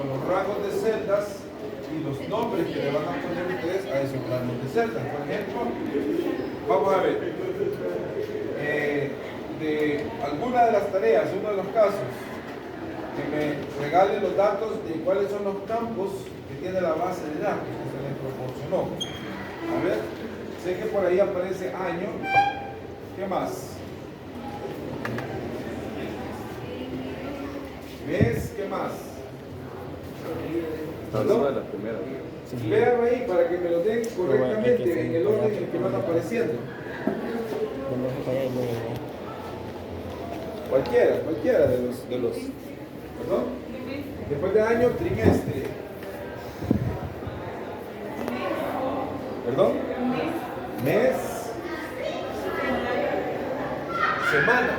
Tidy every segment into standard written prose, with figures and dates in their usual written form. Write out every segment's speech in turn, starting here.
con los rangos de celdas y los nombres que le van a poner ustedes a esos rangos de celdas. Por ejemplo, vamos a ver, de alguna de las tareas, uno de los casos, que me regale los datos de cuáles son los campos que tiene la base de datos que se les proporcionó. A ver, sé que por ahí aparece año. ¿Qué más? Mes, ¿qué más? ¿Perdón? La primera. Lean ahí para que me lo den correctamente en el orden en que van apareciendo. Cualquiera de los. ¿Perdón? Después de año, trimestre. ¿Perdón? Mes. Semana.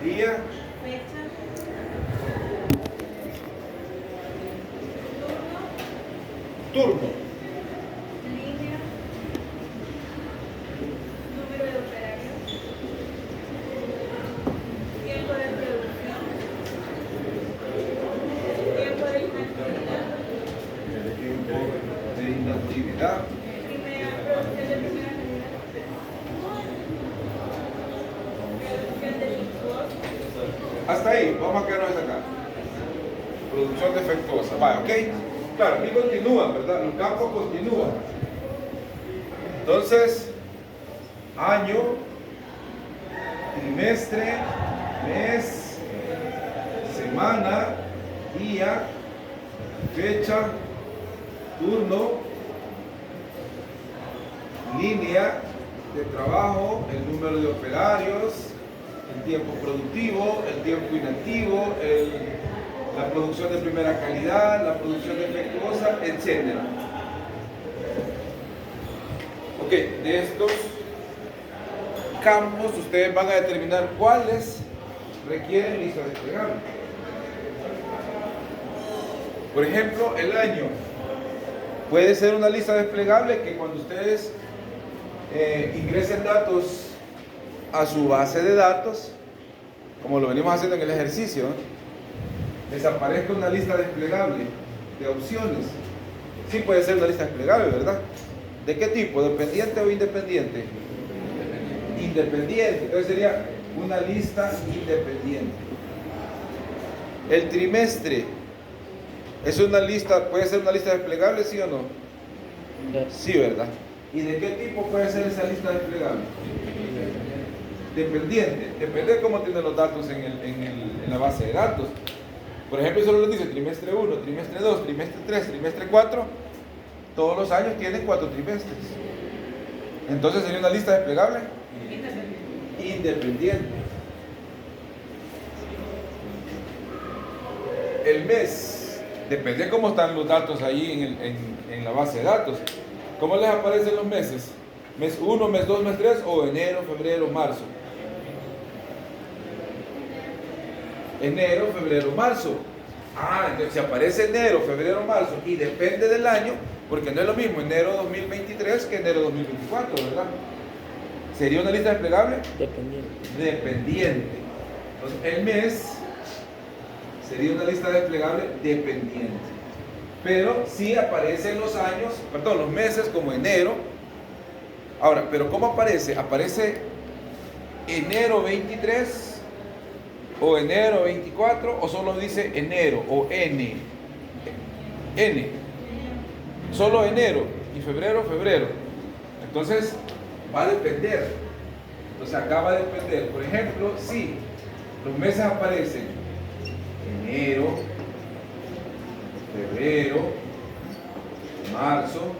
Día. Turno. Línea. Número de operarios. Tiempo de producción. Tiempo de inactividad. Tiempo de inactividad. Primera producción de primera calidad. Producción defectuosa. Hasta ahí, vamos a quedarnos hasta acá. Producción defectuosa. Vale, ¿ok? Claro, aquí continúan, ¿verdad? Los campos continúan. Entonces, año, trimestre, mes, semana, día, fecha, turno, línea de trabajo, el número de operarios, el tiempo productivo, el tiempo inactivo, la producción de primera calidad, la producción defectuosa, etc. Ok, de estos campos ustedes van a determinar cuáles requieren lista desplegable. Por ejemplo, el año puede ser una lista desplegable que cuando ustedes ingresen datos a su base de datos, como lo venimos haciendo en el ejercicio, desaparezca una lista desplegable de opciones. Sí puede ser una lista desplegable, ¿verdad? ¿De qué tipo? ¿Dependiente o independiente? Independiente. Entonces sería una lista independiente. El trimestre es una lista, puede ser una lista desplegable, ¿sí o no? Sí, ¿verdad? ¿Y de qué tipo puede ser esa lista desplegable? Dependiente. Depende de cómo tienen los datos en la base de datos. Por ejemplo, solo les dice trimestre 1, trimestre 2, trimestre 3, trimestre 4. Todos los años tienen 4 trimestres. Entonces sería una lista desplegable independiente. El mes, depende de cómo están los datos ahí en la base de datos. ¿Cómo les aparecen los meses? Mes 1, mes 2, mes 3 o enero, febrero, marzo. Enero, febrero, marzo. Entonces si aparece enero, febrero, marzo y depende del año, porque no es lo mismo enero 2023 que enero 2024, ¿verdad? ¿Sería una lista desplegable? Dependiente. Entonces el mes sería una lista desplegable dependiente. Pero sí aparecen los años, perdón, los meses como enero. Ahora, ¿pero cómo aparece? ¿Aparece enero 23 o enero 24 o solo dice enero o N? Solo enero y febrero. Entonces va a depender. Entonces acá va a depender. Por ejemplo, si los meses aparecen enero, febrero, marzo,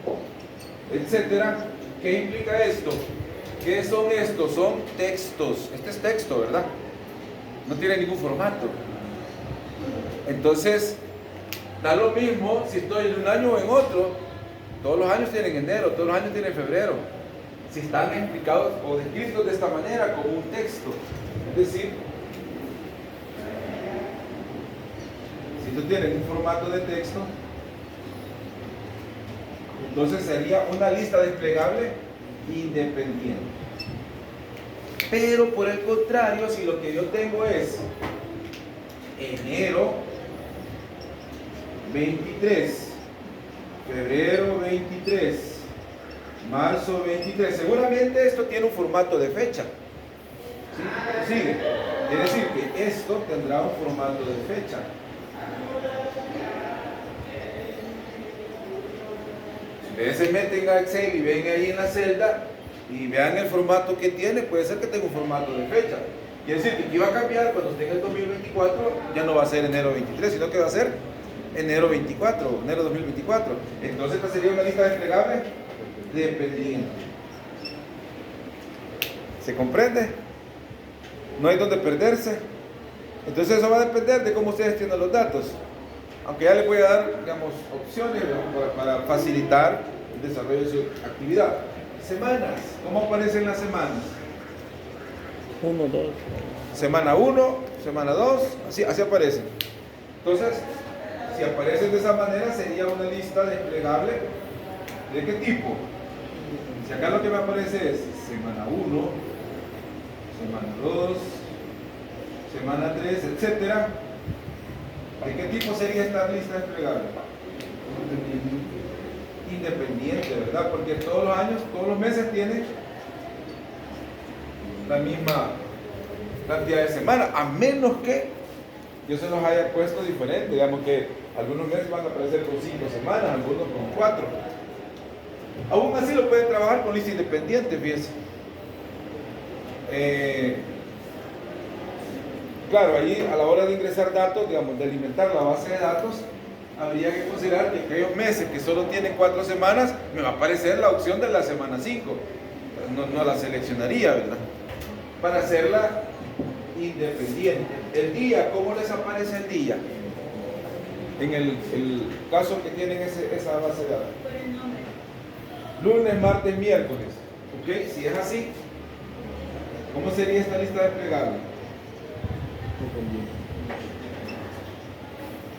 etcétera. ¿Qué implica esto? ¿Qué son estos? Son textos. Este es texto, ¿verdad? No tiene ningún formato. Entonces, da lo mismo si estoy en un año o en otro. Todos los años tienen enero, todos los años tienen febrero. Si están explicados o descritos de esta manera, como un texto. Es decir, si tú tienes un formato de texto, entonces sería una lista desplegable independiente. Pero por el contrario, si lo que yo tengo es enero 23, febrero 23, marzo 23. Seguramente esto tiene un formato de fecha. ¿Sí? Sigue. Quiere decir que esto tendrá un formato de fecha. Si ustedes se meten a Excel y ven ahí en la celda y vean el formato que tiene, puede ser que tenga un formato de fecha. Quiere decir que aquí va a cambiar cuando esté en el 2024, ya no va a ser enero 23, sino que va a ser enero 24, enero 2024. Entonces esta sería una lista desplegable dependiente. ¿Se comprende? No hay donde perderse. Entonces eso va a depender de cómo ustedes tienen los datos. Aunque ya les voy a dar, digamos, opciones para facilitar el desarrollo de su actividad. Semanas. ¿Cómo aparecen las semanas? 1, 2. Semana 1, semana 2, así aparecen. Entonces, si aparecen de esa manera, sería una lista desplegable. ¿De qué tipo? Si acá lo que me aparece es semana 1, semana 2, semana 3, etcétera. ¿De qué tipo sería esta lista desplegable? Independiente, ¿verdad? Porque todos los años, todos los meses tienen la misma cantidad de semanas, a menos que yo se los haya puesto diferente. Digamos que algunos meses van a aparecer con 5 semanas, algunos con 4. Aún así lo pueden trabajar con lista independiente, fíjense. Claro, allí a la hora de ingresar datos, digamos, de alimentar la base de datos, habría que considerar que aquellos meses que solo tienen 4 semanas, me va a aparecer la opción de la semana 5. No la seleccionaría, ¿verdad? Para hacerla independiente. El día, ¿cómo les aparece el día? En el caso que tienen esa base de datos. Por el nombre. Lunes, martes, miércoles. ¿Ok? Si es así, ¿cómo sería esta lista desplegable?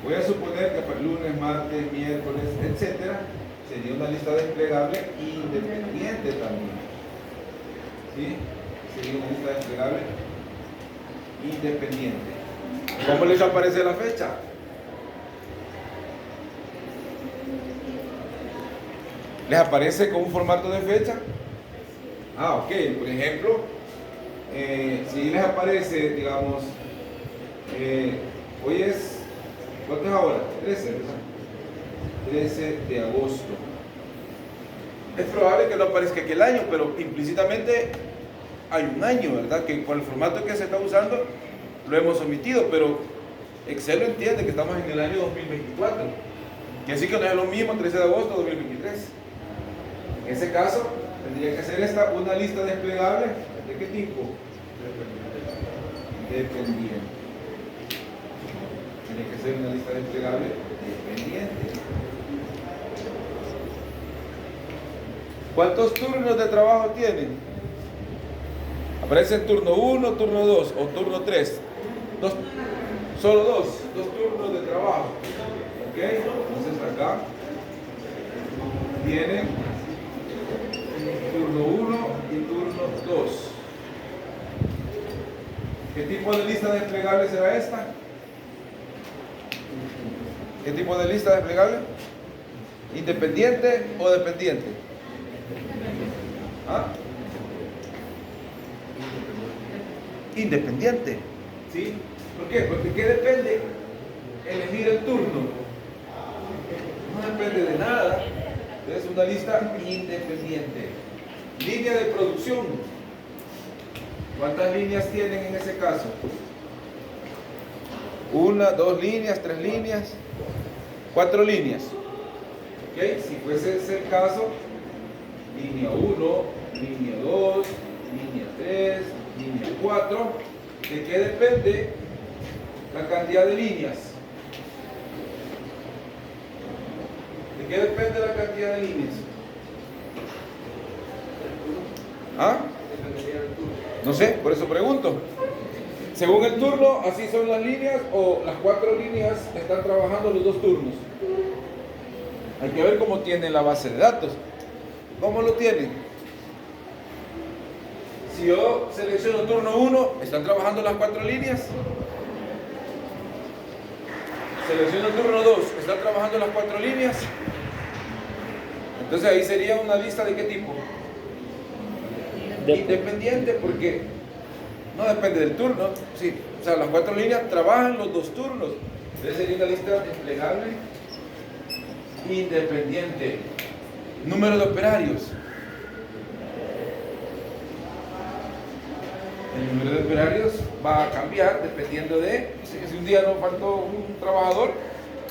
Voy a suponer que para lunes, martes, miércoles, etcétera, sería una lista desplegable independiente también. ¿Sí? Sería una lista desplegable independiente. ¿Cómo les aparece la fecha? ¿Les aparece con un formato de fecha? Ah, ok. Por ejemplo, si les aparece, digamos, hoy es, ¿cuánto es ahora? 13, ¿verdad? 13 de agosto. Es probable que no aparezca aquel año, pero implícitamente hay un año, ¿verdad? Que con el formato que se está usando lo hemos omitido, pero Excel lo entiende que estamos en el año 2024. Que así que no es lo mismo 13 de agosto de 2023. En ese caso, tendría que ser esta una lista desplegable. ¿De qué tipo? Dependiente. Tiene que ser una lista desplegable dependiente. ¿Cuántos turnos de trabajo tienen? Aparecen turno 1, turno 2 o turno 3. Solo dos turnos de trabajo. ¿Ok? Entonces acá tienen turno 1 y turno 2. ¿Qué tipo de lista desplegable será esta? ¿Qué tipo de lista desplegable? ¿Independiente o dependiente? ¿Ah? Independiente. ¿Sí? ¿Por qué? Porque ¿qué depende? Elegir el turno. No depende de nada. Es una lista independiente. Línea de producción. ¿Cuántas líneas tienen en ese caso? 1, 2 líneas, 3 líneas, 4 líneas. ¿Ok? Si fuese ese el caso, línea 1, línea 2, línea 3, línea 4. ¿De qué depende la cantidad de líneas? ¿De qué depende la cantidad de líneas? ¿Ah? No sé, por eso pregunto. Según el turno, así son las líneas, o las 4 líneas están trabajando los 2 turnos. Hay que ver cómo tiene la base de datos. ¿Cómo lo tienen? Si yo selecciono turno 1, ¿están trabajando las 4 líneas? Selecciono el turno 2, está trabajando las 4 líneas. Entonces ahí sería una lista de qué tipo? Independiente, porque no depende del turno. Sí, o sea, las 4 líneas trabajan los 2 turnos. Entonces sería una lista desplegable independiente. Número de operarios. El número de operarios va a cambiar dependiendo de si un día nos faltó un trabajador,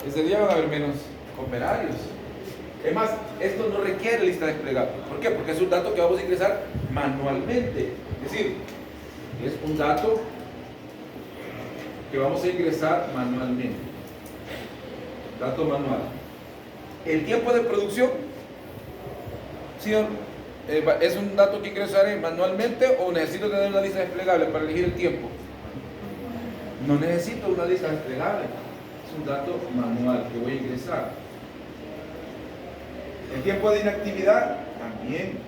ese día van a haber menos operarios. Es más, esto no requiere lista desplegable. ¿Por qué? Porque es un dato que vamos a ingresar manualmente. Es decir, es un dato que vamos a ingresar manualmente. Dato manual. El tiempo de producción, ¿sí o no? ¿Es un dato que ingresaré manualmente o necesito tener una lista desplegable para elegir el tiempo? No necesito una lista desplegable. Es un dato manual que voy a ingresar. El tiempo de inactividad también.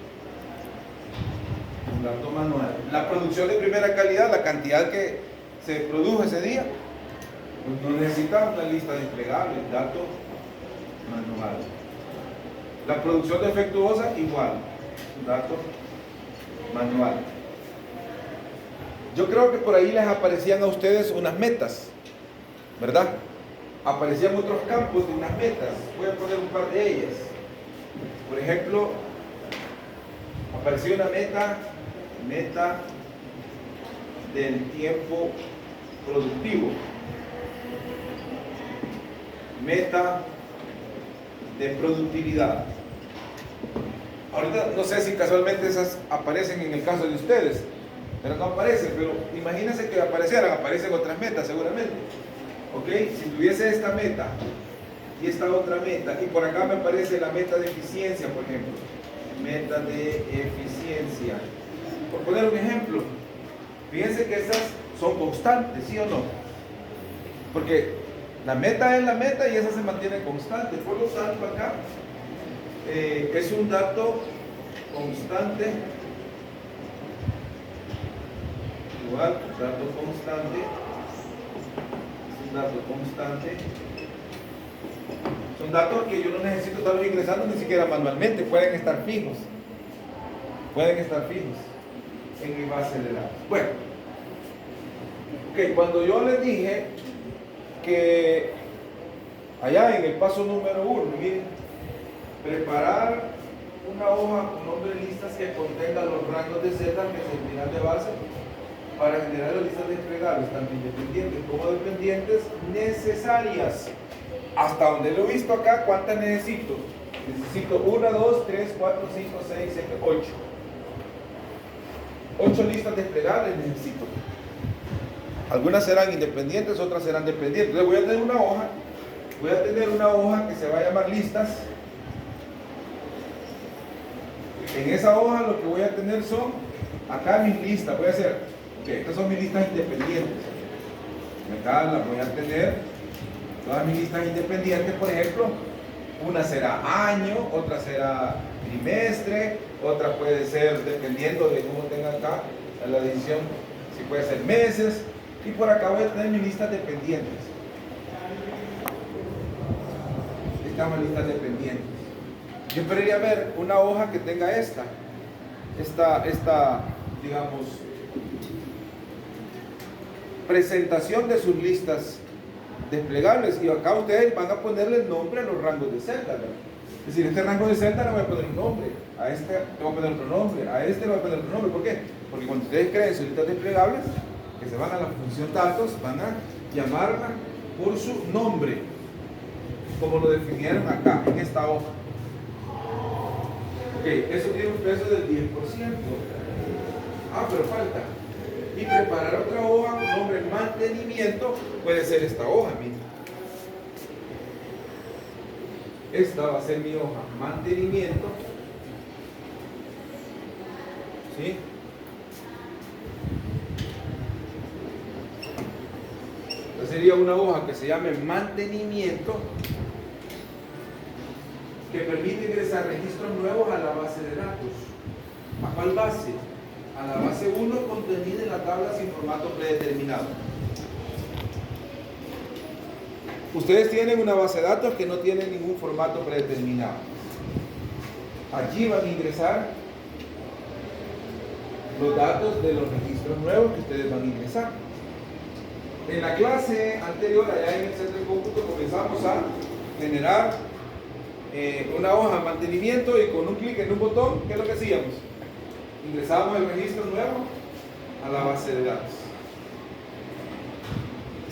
Un dato manual. La producción de primera calidad, la cantidad que se produjo ese día, pues no necesita una lista desplegable. Dato manual. La producción defectuosa igual. Un dato manual. Yo creo que por ahí les aparecían a ustedes unas metas, ¿verdad? Aparecían otros campos de unas metas. Voy a poner un par de ellas. Por ejemplo, apareció una meta del tiempo productivo, meta de productividad. Ahorita no sé si casualmente esas aparecen en el caso de ustedes, pero no aparecen. Pero imagínense que aparecen otras metas seguramente. ¿Ok? Si tuviese esta meta y esta otra meta, y por acá me aparece la meta de eficiencia, por ejemplo, meta de eficiencia, por poner un ejemplo, fíjense que estas son constantes, ¿sí o no? Porque la meta es la meta y esa se mantiene constante. Por lo tanto, acá es un dato constante, igual, dato constante, es un dato constante. Son datos que yo no necesito estarlos ingresando ni siquiera manualmente, pueden estar fijos en mi base de datos. Bueno, ok, cuando yo les dije que allá en el paso número 1, miren, preparar una hoja con nombre de listas que contenga los rangos de celdas que servirán de base para generar las listas desplegables, tanto independientes como dependientes, necesarias. Hasta donde lo he visto acá, ¿cuántas necesito? Necesito 1, 2, 3, 4, 5, 6, 7, 8. 8 listas desplegables necesito. Algunas serán independientes, otras serán dependientes. Entonces voy a tener una hoja que se va a llamar listas. En esa hoja lo que voy a tener son, acá mis listas, voy a hacer, estas son mis listas independientes. Acá las voy a tener. Todas mis listas independientes, por ejemplo, una será año, otra será trimestre, otra puede ser, dependiendo de cómo tenga acá la decisión, si puede ser meses, y por acá voy a tener mis listas dependientes. Estamos listas dependientes. Yo esperaría ver una hoja que tenga esta, digamos, presentación de sus listas desplegables, y acá ustedes van a ponerle el nombre a los rangos de celda, ¿verdad? Es decir, este rango de celda le voy a poner un nombre, a este le voy a poner otro nombre, a este le voy a poner otro nombre. ¿Por qué? Porque cuando ustedes creen sus listas desplegables, que se van a la función datos, van a llamarla por su nombre, como lo definieron acá, en esta hoja. Ok, eso tiene un peso del 10%. Ah, pero falta. Y preparar otra hoja con nombre mantenimiento, puede ser esta hoja, miren. Esta va a ser mi hoja mantenimiento. ¿Sí? Esta sería una hoja que se llame mantenimiento, que permite ingresar registros nuevos a la base de datos. ¿A cuál base? A la base 1 contenida en la tabla sin formato predeterminado. Ustedes tienen una base de datos que no tiene ningún formato predeterminado. Allí van a ingresar los datos de los registros nuevos que ustedes van a ingresar. En la clase anterior, allá en el centro de cómputo, comenzamos a generar una hoja de mantenimiento y con un clic en un botón, ¿qué es lo que hacíamos? Ingresábamos el registro nuevo a la base de datos.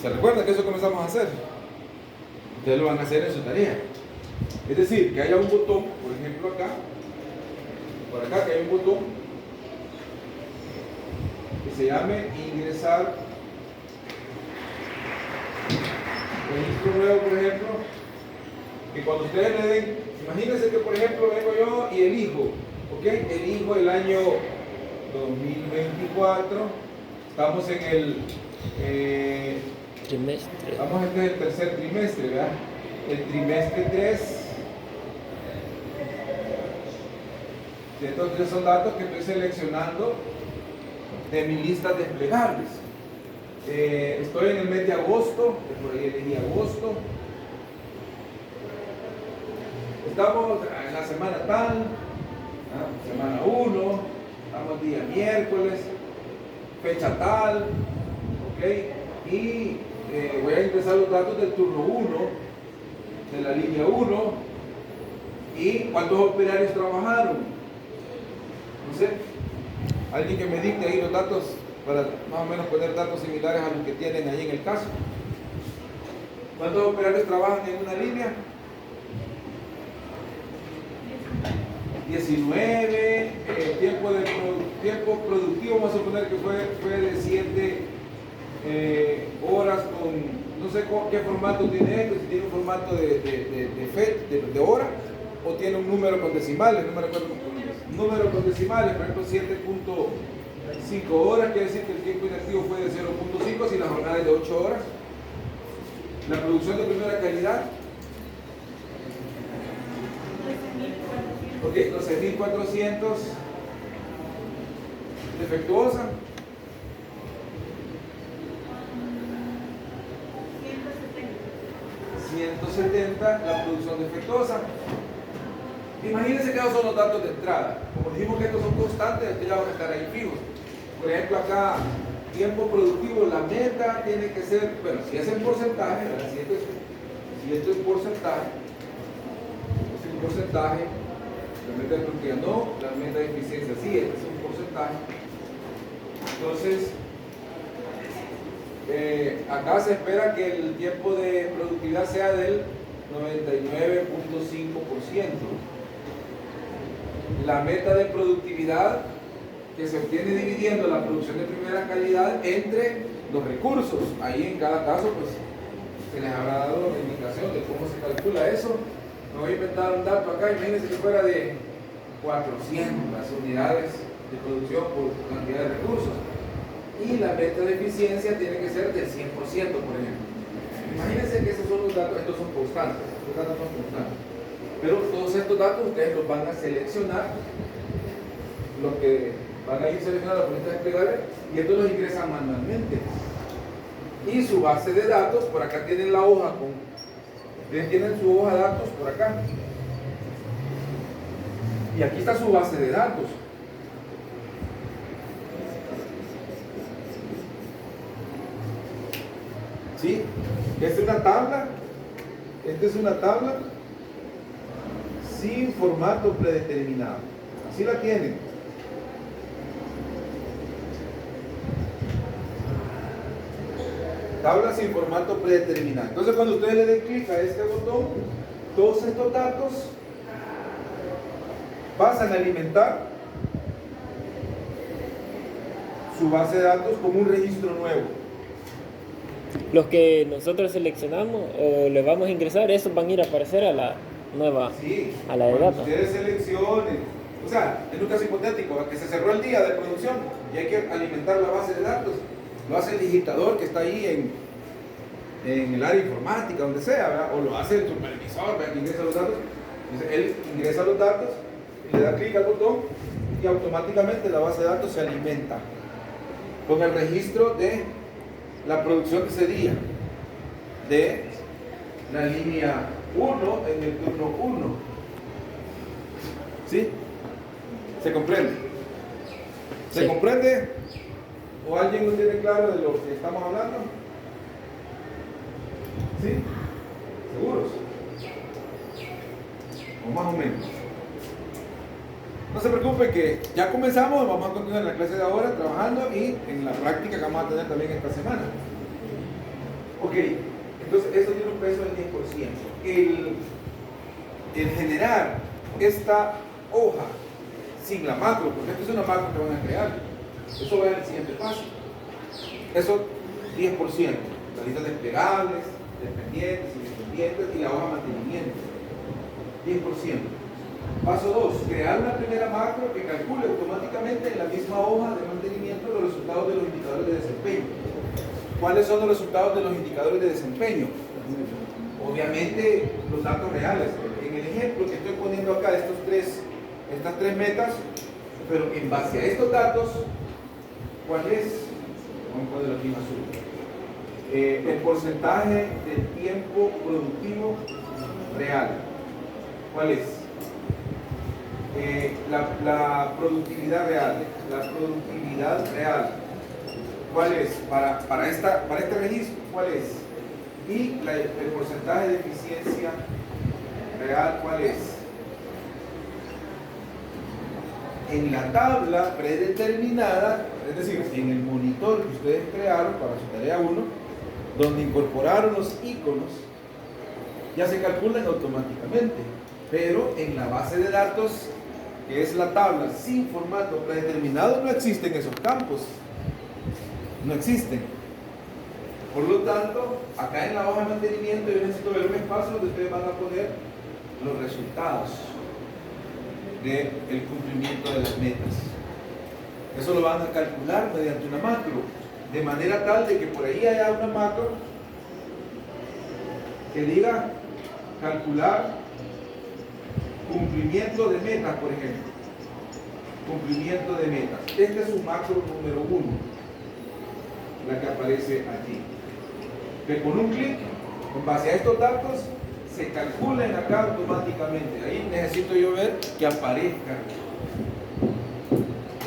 ¿Se recuerdan que eso comenzamos a hacer? Ustedes lo van a hacer en su tarea. Es decir, que haya un botón, por ejemplo acá, por acá que hay un botón que se llame ingresar registro nuevo, por ejemplo, que cuando ustedes le den, imagínense que por ejemplo vengo yo y elijo, ¿ok? Elijo el año 2024, estamos en el Trimestre. estamos en el tercer trimestre, ¿verdad? El trimestre 3. Entonces son datos que estoy seleccionando de mi lista desplegables. Estoy en el mes de agosto, que por ahí elegí agosto. Estamos en la semana tal, semana 1, estamos día miércoles, fecha tal, ¿ok? Y voy a ingresar los datos del turno 1, de la línea 1, y cuántos operarios trabajaron. No sé, alguien que me dicte ahí los datos para más o menos poner datos similares a los que tienen ahí en el caso. ¿Cuántos operarios trabajan en una línea? 19. Tiempo productivo, vamos a suponer que fue de 7 horas con, no sé qué formato tiene esto, si tiene un formato de hora o tiene un número con decimales, no me recuerdo un número con decimales, por ejemplo 7.5 horas, quiere decir que el tiempo inactivo fue de 0.5 si la jornada es de 8 horas. La producción de primera calidad, ok, 12.400 defectuosa, 170 la producción defectuosa. Imagínense que esos son los datos de entrada. Como dijimos que estos son constantes, estos ya van a estar ahí fijos. Por ejemplo, acá, tiempo productivo, la meta tiene que ser, bueno, si es en porcentaje, ¿verdad? Si esto es porcentaje, la meta de productividad no, la meta de eficiencia sí, este es un porcentaje. Entonces, acá se espera que el tiempo de productividad sea del 99.5%. La meta de productividad que se obtiene dividiendo la producción de primera calidad entre los recursos. Ahí en cada caso pues se les habrá dado la indicación de cómo se calcula eso. Me voy a inventar un dato acá, imagínense que fuera de 400 unidades de producción por cantidad de recursos. Y la meta de eficiencia tiene que ser del 100%, por ejemplo. Imagínense que esos son los datos, estos son constantes, los datos son constantes. Pero todos estos datos ustedes los van a seleccionar, los que van a ir seleccionando por listas desplegables, y estos los ingresan manualmente. Y su base de datos, por acá tienen la hoja ustedes tienen su hoja de datos por acá. Y aquí está su base de datos. ¿Sí? Esta es una tabla sin formato predeterminado. Así la tienen. Tabla sin formato predeterminado. Entonces cuando ustedes le den clic a este botón, todos estos datos pasan a alimentar su base de datos como un registro nuevo. Los que nosotros seleccionamos o le vamos a ingresar, esos van a ir a aparecer a la nueva, Sí, a la de cuando datos. ustedes seleccionen, o sea, en un caso hipotético, que se cerró el día de producción y hay que alimentar la base de datos, lo hace el digitador que está ahí en el área informática, donde sea, ¿verdad? O lo hace el supervisor, ¿verdad? Que ingresa los datos. Entonces, él ingresa los datos y le da clic al botón y automáticamente la base de datos se alimenta con el registro de la producción de ese día, de la línea 1 en el turno 1. ¿Sí? ¿Se comprende? ¿Se Sí. comprende? ¿O alguien no tiene claro de lo que estamos hablando? ¿Sí? ¿Seguros? O más o menos. No se preocupe que ya comenzamos, vamos a continuar en la clase de ahora trabajando y en la práctica que vamos a tener también esta semana. Ok, entonces eso tiene un peso del 10%. El generar esta hoja sin la macro, porque esto es una macro que van a crear, eso va en el siguiente paso. Eso 10%, las listas desplegables, dependientes, independientes y la hoja de mantenimiento. 10%. Paso 2, crear una primera macro que calcule automáticamente en la misma hoja de mantenimiento los resultados de los indicadores de desempeño. ¿Cuáles son los resultados de los indicadores de desempeño? Obviamente los datos reales. En el ejemplo que estoy poniendo acá, estas tres metas, pero en base a estos datos, ¿cuál es? Vamos a ponerlo aquí en azul. El porcentaje del tiempo productivo real. ¿Cuál es? La productividad real. La productividad real. ¿Cuál es? Para este registro, ¿cuál es? Y el porcentaje de eficiencia real, ¿cuál es? En la tabla predeterminada, es decir, en el monitor que ustedes crearon para su tarea 1, donde incorporaron los iconos, ya se calculan automáticamente. Pero en la base de datos, que es la tabla sin formato predeterminado, no existen esos campos. No existen. Por lo tanto, acá en la hoja de mantenimiento yo necesito ver un espacio donde ustedes van a poner los resultados del cumplimiento de las metas. Eso lo van a calcular mediante una macro, de manera tal de que por ahí haya una macro que diga calcular cumplimiento de metas, por ejemplo. Cumplimiento de metas. Este es su macro número 1, la que aparece allí. Que con un clic, en base a estos datos, se calculan acá automáticamente. Ahí necesito yo ver que aparezcan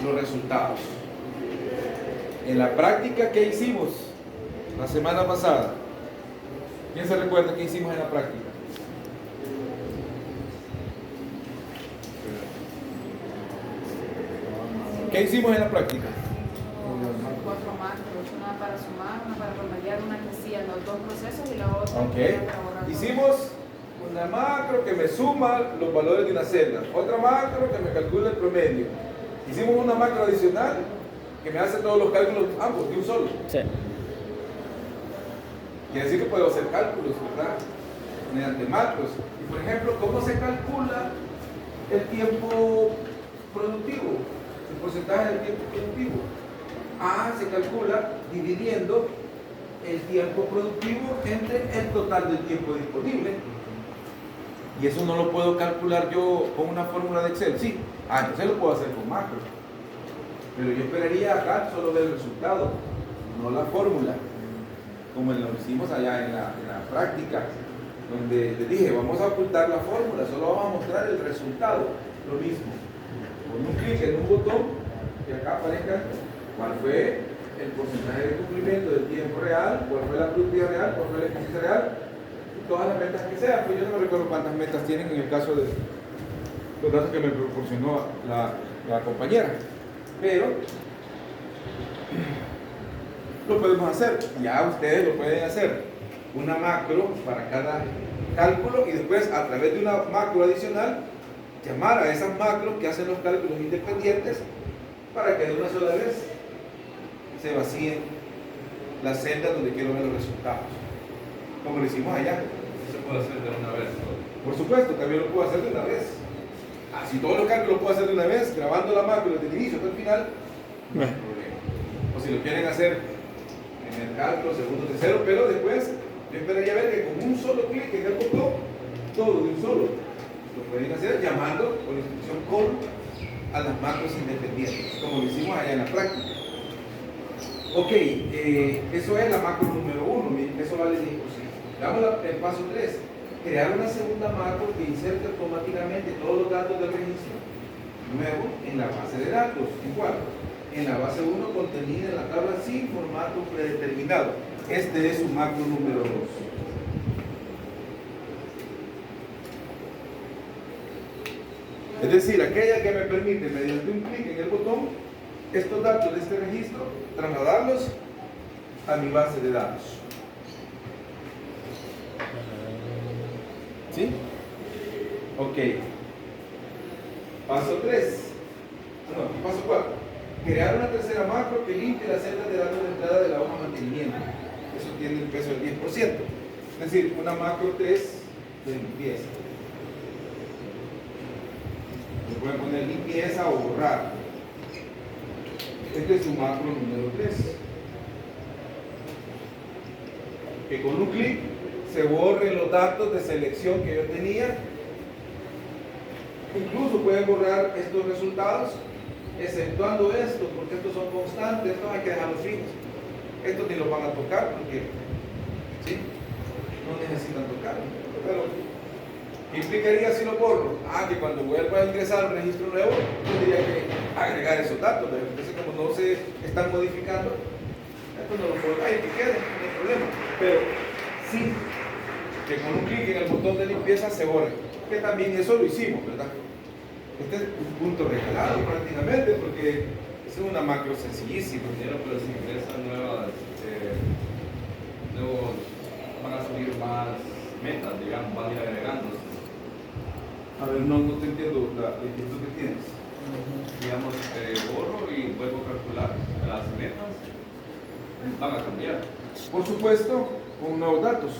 los resultados. En la práctica que hicimos la semana pasada, ¿quién se recuerda qué hicimos en la práctica? ¿Qué hicimos en la práctica? 4 macros, una para sumar, una para promediar, una que hacía los dos procesos y la otra Ok. que era para borrar todo. Hicimos una macro que me suma los valores de una celda, otra macro que me calcula el promedio. Hicimos una macro adicional que me hace todos los cálculos, ambos, de un solo. Sí. Quiere decir que puedo hacer cálculos, ¿verdad? Mediante macros. Y por ejemplo, ¿cómo se calcula el tiempo productivo? El porcentaje del tiempo productivo. Se calcula dividiendo el tiempo productivo entre el total del tiempo disponible. Y eso no lo puedo calcular yo con una fórmula de Excel. Sí, entonces lo puedo hacer con macro. Pero yo esperaría acá solo ver el resultado, no la fórmula, como lo hicimos allá en la práctica, donde les dije, vamos a ocultar la fórmula, solo vamos a mostrar el resultado. Lo mismo, con un clic en un botón, que acá aparezca cuál fue el porcentaje de cumplimiento del tiempo real, cuál fue la productividad real, cuál fue la eficiencia real, y todas las metas que sean. Pues yo no me recuerdo cuántas metas tienen en el caso de los datos que me proporcionó la compañera. Pero lo podemos hacer, ya ustedes lo pueden hacer, una macro para cada cálculo y después a través de una macro adicional llamar a esas macros que hacen los cálculos independientes para que de una sola vez se vacíen las celdas donde quiero ver los resultados, como lo hicimos allá. Se puede hacer de una vez. Por supuesto, también lo puedo hacer de una vez. Si todos los cálculos lo puedo hacer de una vez, grabando la macro desde el inicio hasta el final, no hay problema. O si lo quieren hacer en el cálculo, segundo, tercero, pero después yo esperaría ver que con un solo clic en el botón, todo de un solo, lo pueden hacer llamando con la instrucción call a las macros independientes, como lo hicimos allá en la práctica. Ok, eso es la macro número 1, eso vale 10%. Veamos el paso 3. Crear una segunda macro que inserte automáticamente todos los datos del registro nuevo en la base de datos. ¿En cuál? En la base 1 contenida en la tabla sin formato predeterminado. Este es su macro número 2. Es decir, aquella que me permite, mediante un clic en el botón, estos datos de este registro, trasladarlos a mi base de datos. ¿Sí? Ok. Paso 3. No, paso 4. Crear una tercera macro que limpie las celdas de datos de entrada de la hoja de mantenimiento. Eso tiene el peso del 10%. Es decir, una macro 3 de limpieza. Le pueden poner limpieza o borrar. Este es su macro número 3. Que con un clic se borren los datos de selección que yo tenía. Incluso pueden borrar estos resultados, exceptuando estos, porque estos son constantes, estos hay que dejarlos fijos. Estos ni los van a tocar porque ¿sí? No necesitan tocar. Pero, ¿qué implicaría si lo borro? Que cuando vuelva a ingresar al registro nuevo, tendría que agregar esos datos. Entonces, como no se están modificando, esto no lo puedo, que quede, no hay problema. Pero sí, que con un clic en el botón de limpieza se borre. Que también eso lo hicimos, ¿verdad? Este es un punto regalado prácticamente porque es una macro sencillísima. Pero si ingresan nuevos, van a subir más metas, digamos, van a ir agregándose. A ver, no te entiendo la inquietud que tienes. Digamos, borro y vuelvo a calcular las metas, van a cambiar. Por supuesto, con nuevos datos.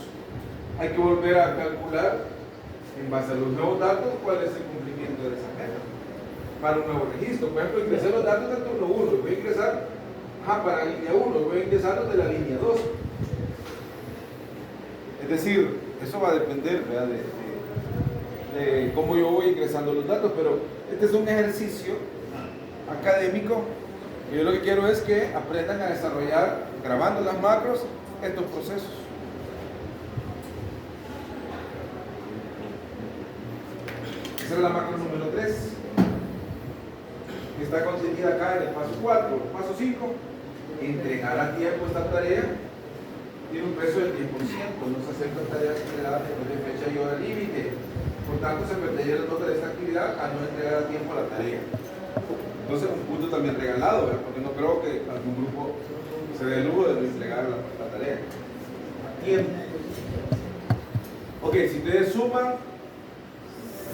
Hay que volver a calcular en base a los nuevos datos cuál es el cumplimiento de esa meta para un nuevo registro. Por ejemplo, ingresé los datos del turno 1, voy a ingresar para la línea 1, voy a ingresar los de la línea 2. Es decir, eso va a depender, ¿verdad? De cómo yo voy ingresando los datos, pero este es un ejercicio académico y yo lo que quiero es que aprendan a desarrollar, grabando las macros, estos procesos. Esa es la macro número 3, que está contenida acá en el paso 4. Paso 5, entregar a tiempo esta tarea. Tiene un peso del 10%, no se aceptan tareas entregadas después de fecha y hora límite. Por tanto, se perdería la nota de esta actividad a no entregar a tiempo la tarea. Entonces, un punto también regalado, ¿verdad? Porque no creo que algún grupo se dé el lujo de entregar la tarea a tiempo. Ok, si ustedes suman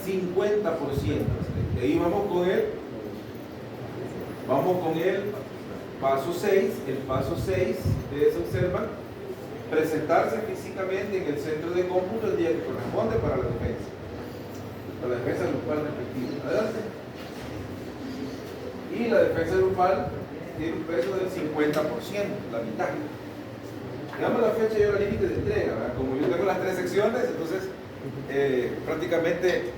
50%, de ahí vamos con el paso 6. El paso 6, ustedes observan, presentarse físicamente en el centro de cómputo el día que corresponde para la defensa. La defensa grupal respectiva. Adelante. Y la defensa grupal tiene un peso del 50%, la mitad. Digamos la fecha y hora límite de entrega, ¿verdad? Como yo tengo las 3 secciones, entonces prácticamente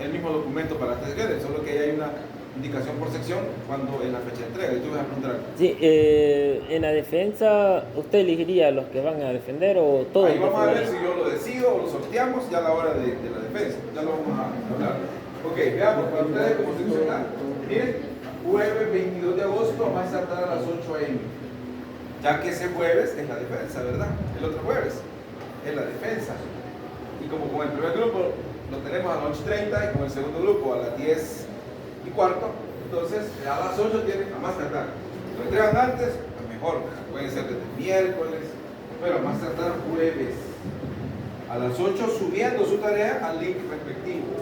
el mismo documento para las 3 secciones, solo que ahí hay una indicación por sección cuando es la fecha de entrega. Y tú vas a preguntar. Sí, en la defensa, ¿usted elegiría los que van a defender o todos? Ahí vamos a ver si yo lo decido o lo sorteamos ya a la hora de la defensa. Ya lo vamos a hablar. Ok, veamos para ustedes cómo se funciona. Miren, jueves 22 de agosto, vamos a startar a las 8 a.m. Ya que ese jueves es la defensa, ¿verdad? El otro jueves es la defensa. Y como con el primer grupo lo tenemos a las 8:30 y con el segundo grupo a las 10:15, entonces a las 8 tienen a más tardar. Si lo entregan antes, pues mejor, puede ser desde el miércoles, pero a más tardar jueves a las 8 subiendo su tarea al link respectivo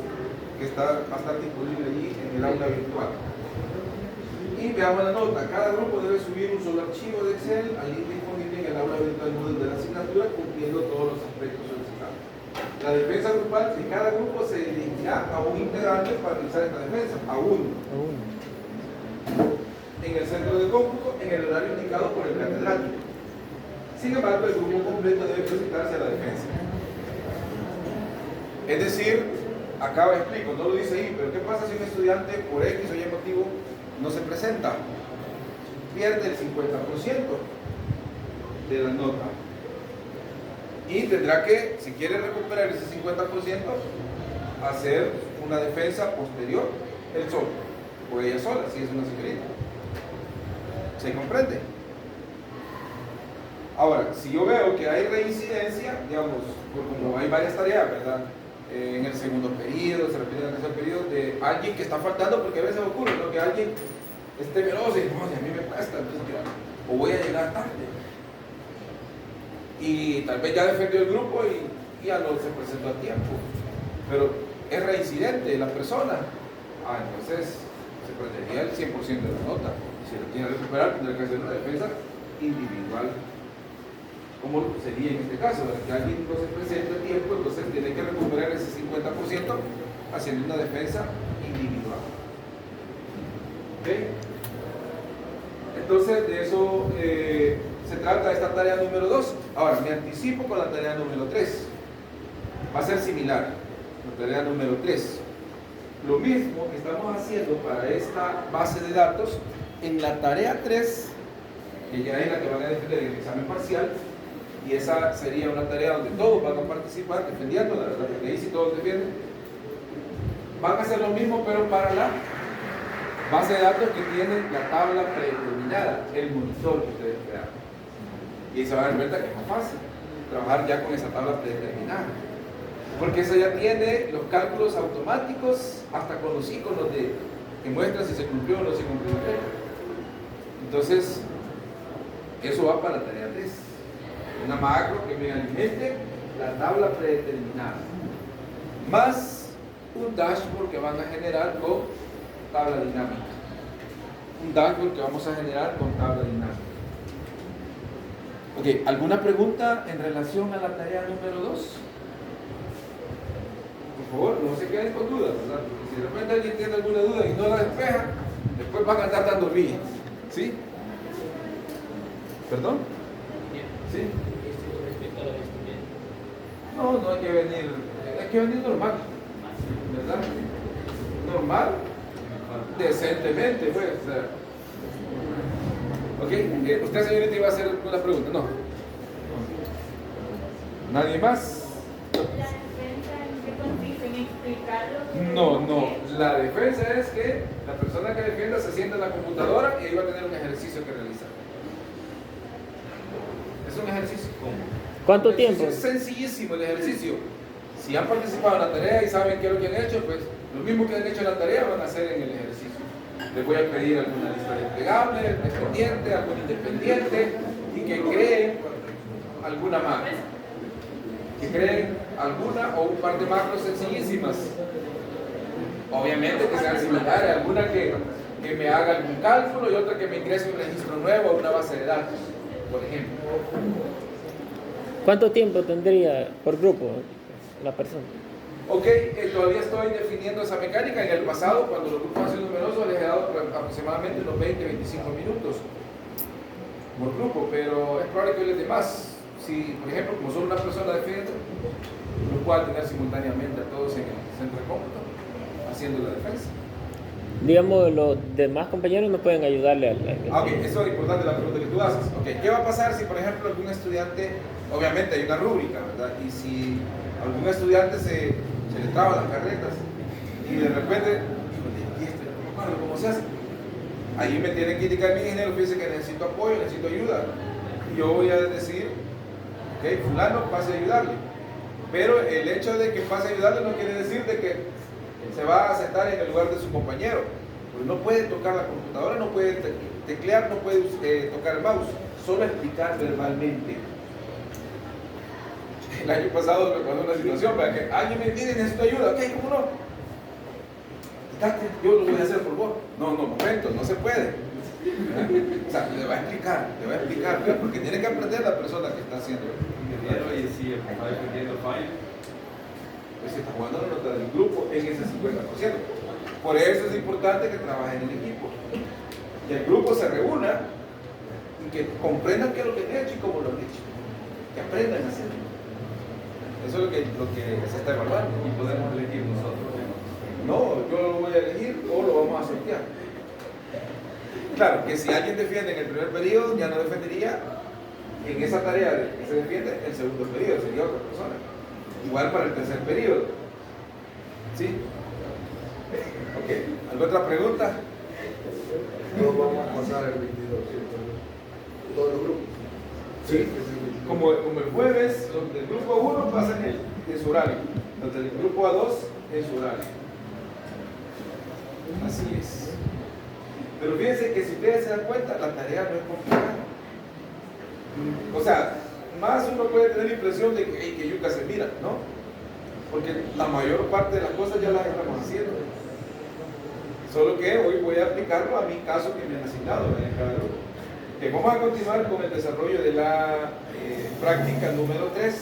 que va a estar disponible allí en el aula virtual. Y veamos la nota, cada grupo debe subir un solo archivo de Excel al link disponible en el aula virtual Moodle de la asignatura cumpliendo todos los aspectos solicitados. La defensa grupal de cada grupo se elegirá a un integrante para realizar esta defensa, a uno. En el centro de cómputo, en el horario indicado por el catedrático. Sin embargo, el grupo completo debe presentarse a la defensa. Es decir, acá explico, no lo dice ahí, pero ¿qué pasa si un estudiante por X o Y motivo no se presenta? Pierde el 50% de la nota. Y tendrá que, si quiere recuperar ese 50%, hacer una defensa posterior él solo, o ella sola, si es una señorita. ¿Se comprende? Ahora, si yo veo que hay reincidencia, digamos, como hay varias tareas, ¿verdad? En el segundo periodo, se repite en el tercer periodo, de alguien que está faltando, porque a veces ocurre, ¿no? Que alguien esté veloz y no, si a mí me cuesta, entonces, o voy a llegar tarde. Y tal vez ya defendió el grupo y ya no se presentó a tiempo. Pero es reincidente la persona. Entonces se perdería el 100% de la nota. Si lo quiere recuperar, tendrá que hacer una defensa individual. ¿Cómo sería en este caso? Que alguien no se presente a tiempo, entonces tiene que recuperar ese 50% haciendo una defensa individual. ¿Ok? Entonces de eso se trata esta tarea número 2. Ahora me anticipo con la tarea número 3. Va a ser similar. La tarea número 3. Lo mismo que estamos haciendo para esta base de datos, en la tarea 3, que ya es la que van a defender en el examen parcial, y esa sería una tarea donde todos van a participar defendiendo, la verdad, porque ahí sí todos defienden. Van a hacer lo mismo, pero para la base de datos que tiene la tabla predeterminada, el monitor que ustedes crearon. Y ahí se van a dar cuenta que es más fácil trabajar ya con esa tabla predeterminada, porque esa ya tiene los cálculos automáticos, hasta con los iconos que muestran si se cumplió o no se cumplió la regla. Entonces, eso va para la tarea 3. Una macro que me alimente la tabla predeterminada, más un dashboard que van a generar con tabla dinámica. Un dashboard que vamos a generar con tabla dinámica. Ok, ¿alguna pregunta en relación a la tarea número 2? Por favor, no se queden con dudas, ¿verdad? Porque si de repente alguien tiene alguna duda y no la despeja, después van a estar dando vías. ¿Sí? ¿Perdón? ¿Sí? No hay que venir normal, ¿verdad? Normal, decentemente, pues. Ok, usted, señorita, iba a hacer una pregunta, ¿no? ¿Nadie más? ¿La defensa en qué consiste? ¿En explicarlo? No, la defensa es que la persona que defienda se sienta en la computadora y ahí va a tener un ejercicio que realizar. Es un ejercicio común. ¿Cuánto tiempo? Es sencillísimo el ejercicio. Si han participado en la tarea y saben qué es lo que han hecho, pues lo mismo que han hecho en la tarea van a hacer en el ejercicio. Les voy a pedir alguna lista desplegable, dependiente, algún independiente, y que creen alguna macro. Que creen alguna o un par de macros sencillísimas. Obviamente que sean similares, alguna que me haga algún cálculo y otra que me ingrese un registro nuevo a una base de datos, por ejemplo. ¿Cuánto tiempo tendría por grupo la persona? Ok, todavía estoy definiendo esa mecánica. En el pasado, cuando los grupos han sido numerosos, les he dado aproximadamente unos 20-25 minutos por grupo, pero es probable que les dé más. Si, por ejemplo, como solo una persona defiende, no pueda tener simultáneamente a todos en el centro de cómputo haciendo la defensa. Digamos, los demás compañeros no pueden ayudarle al... Ok, eso es importante la pregunta que tú haces. Ok, ¿qué va a pasar si, por ejemplo, algún estudiante, obviamente hay una rúbrica, ¿verdad? Y si algún estudiante se le traba las carretas y de repente, no me acuerdo cómo se hace. Ahí me tienen que indicar mi ingeniero, fíjese que necesito apoyo, necesito ayuda. Y yo voy a decir, ok, fulano, pase a ayudarle. Pero el hecho de que pase a ayudarle no quiere decir de que se va a sentar en el lugar de su compañero. Pues no puede tocar la computadora, no puede teclear, no puede tocar el mouse, solo explicar verbalmente. El año pasado me pasó una situación para que alguien me diga, necesito ayuda, ok, ¿cómo no? Yo lo voy a hacer por vos. No, momento, no se puede. O sea, le va a explicar, ¿verdad? Porque tiene que aprender la persona que está haciendo. Y si el papá defendiendo falla, pues se está jugando la nota del grupo en ese 50%. Por eso es importante que trabajen en equipo. Que el grupo se reúna y que comprendan qué es lo que han hecho y cómo lo han hecho. Que aprendan a hacerlo. Eso es lo que se está evaluando. y podemos elegir nosotros. No, yo lo voy a elegir o lo vamos a sortear. Claro, que si alguien defiende en el primer periodo, ya no defendería en esa tarea de que se defiende, el segundo periodo sería otra persona. Igual para el tercer periodo. ¿Sí? Ok. ¿Alguna otra pregunta? No vamos a pasar el 22, ¿cierto? Todos los grupos. Sí. Como el jueves, los del grupo 1 pasan en su horario, los del grupo A2 en su horario. Así es. Pero fíjense que si ustedes se dan cuenta, la tarea no es complicada. O sea, más uno puede tener la impresión de que, hey, que yuca se mira, ¿no? Porque la mayor parte de las cosas ya las estamos haciendo. Solo que hoy voy a aplicarlo a mi caso que me han asignado en cada grupo. Vamos a continuar con el desarrollo de la práctica número 3.